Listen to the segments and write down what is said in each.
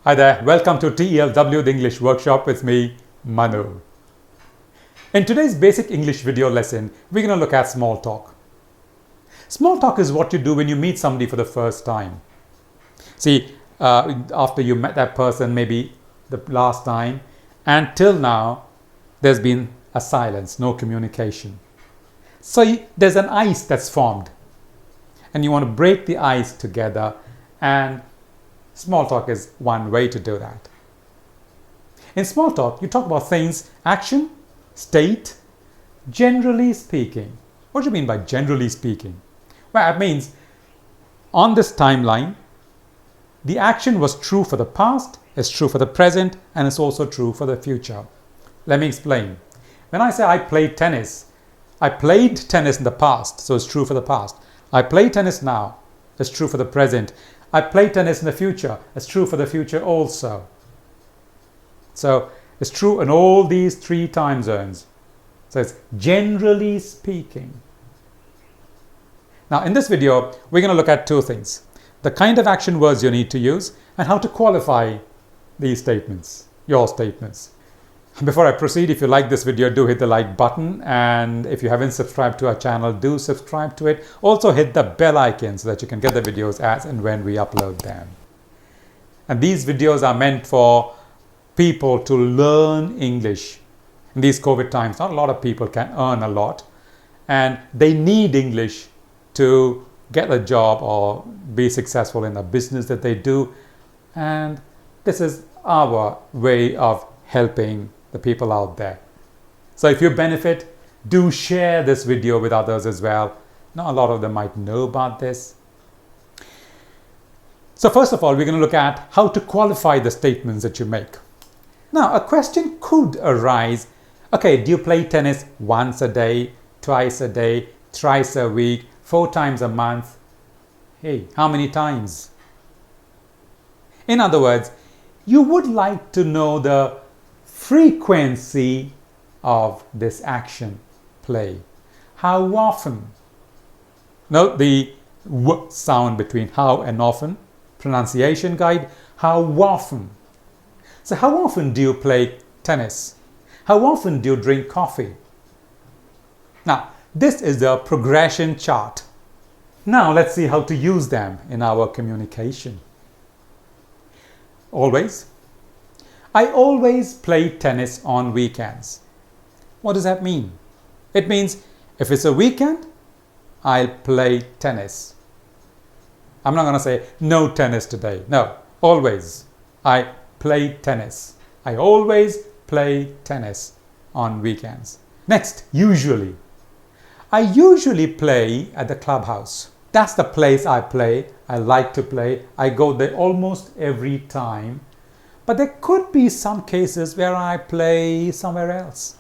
Hi there, welcome to TELW, the English workshop with me, Manu. In today's basic English video lesson, we're going to look at small talk. Small talk is what you do when you meet somebody for the first time. See, after you met that person maybe the last time, and till now, there's been a silence, no communication. So there's an ice that's formed, and you want to break the ice together, and small talk is one way to do that. In small talk, you talk about things, action, state, generally speaking. What do you mean by generally speaking? Well, it means on this timeline, the action was true for the past, it's true for the present, and it's also true for the future. Let me explain. When I say I played tennis, I played tennis in the past, so it's true for the past. I play tennis now, it's true for the present. I play tennis in the future, it's true for the future also. So it's true in all these three time zones. So it's generally speaking. Now in this video, we're going to look at two things. The kind of action words you need to use and how to qualify these statements, your statements. Before I proceed, if you like this video, do hit the like button, and if you haven't subscribed to our channel, do subscribe to it. Also hit the bell icon so that you can get the videos as and when we upload them. And these videos are meant for people to learn English. In these COVID times, not a lot of people can earn a lot, and they need English to get a job or be successful in the business that they do. And this is our way of helping the people out there. So if you benefit, do share this video with others as well. Not a lot of them might know about this. So first of all, we're going to look at how to qualify the statements that you make. Now, a question could arise. Okay, do you play tennis once a day, twice a day, thrice a week, 4 times a month? Hey, how many times? In other words, you would like to know the frequency of this action, play. How often? Note the w sound between how and often. Pronunciation guide, how often. So how often do you play tennis? How often do you drink coffee? Now, this is the progression chart. Now let's see how to use them in our communication. Always. I always play tennis on weekends. What does that mean? It means if it's a weekend, I'll play tennis. I'm not going to say no tennis today. No, always. I play tennis. I always play tennis on weekends. Next, usually. I usually play at the clubhouse. That's the place I play. I like to play. I go there almost every time. But there could be some cases where I play somewhere else.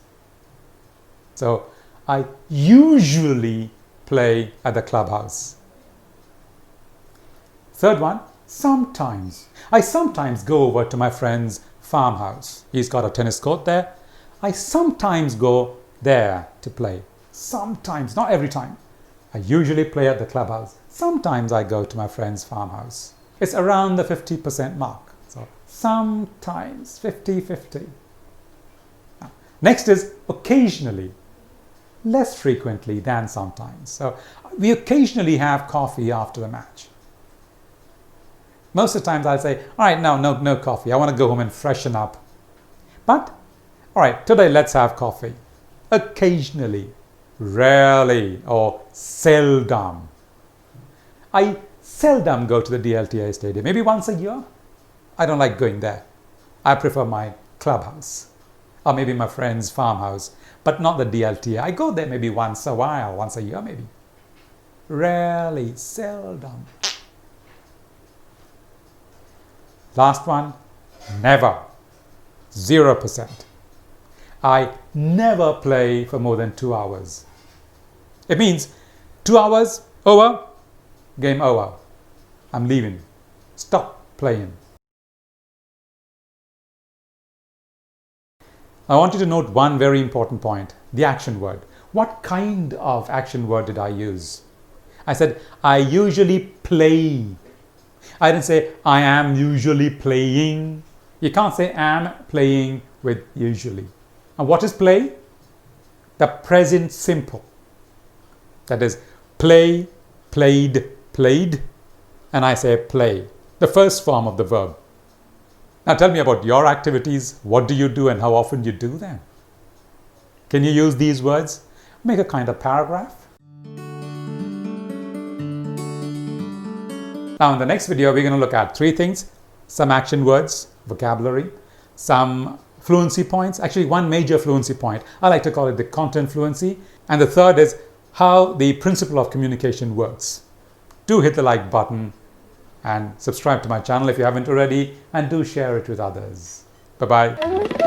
So I usually play at the clubhouse. Third one, sometimes. I sometimes go over to my friend's farmhouse. He's got a tennis court there. I sometimes go there to play. Sometimes, not every time. I usually play at the clubhouse. Sometimes I go to my friend's farmhouse. It's around the 50% mark. So sometimes, 50-50. Next is occasionally, less frequently than sometimes. So we occasionally have coffee after the match. Most of the times I'll say, all right, no coffee. I want to go home and freshen up. But, all right, today let's have coffee. Occasionally, rarely, or seldom. I seldom go to the DLTA stadium, maybe once a year. I don't like going there. I prefer my clubhouse or maybe my friend's farmhouse, but not the DLTA. I go there maybe once a while, once a year maybe. Rarely, seldom. Last one, never. 0%. I never play for more than 2 hours. It means 2 hours, over, game over. I'm leaving. Stop playing. I want you to note one very important point, the action word. What kind of action word did I use? I said, I usually play. I didn't say I am usually playing. You can't say am playing with usually. And what is play? The present simple. That is play, played, played, and I say play, the first form of the verb. Now tell me about your activities. What do you do and how often you do them? Can you use these words? Make a kind of paragraph. Now in the next video, we're going to look at 3 things: some action words, vocabulary, some fluency points, actually one major fluency point. I like to call it the content fluency. And the third is how the principle of communication works. Do hit the like button and subscribe to my channel if you haven't already, and do share it with others. Bye-bye.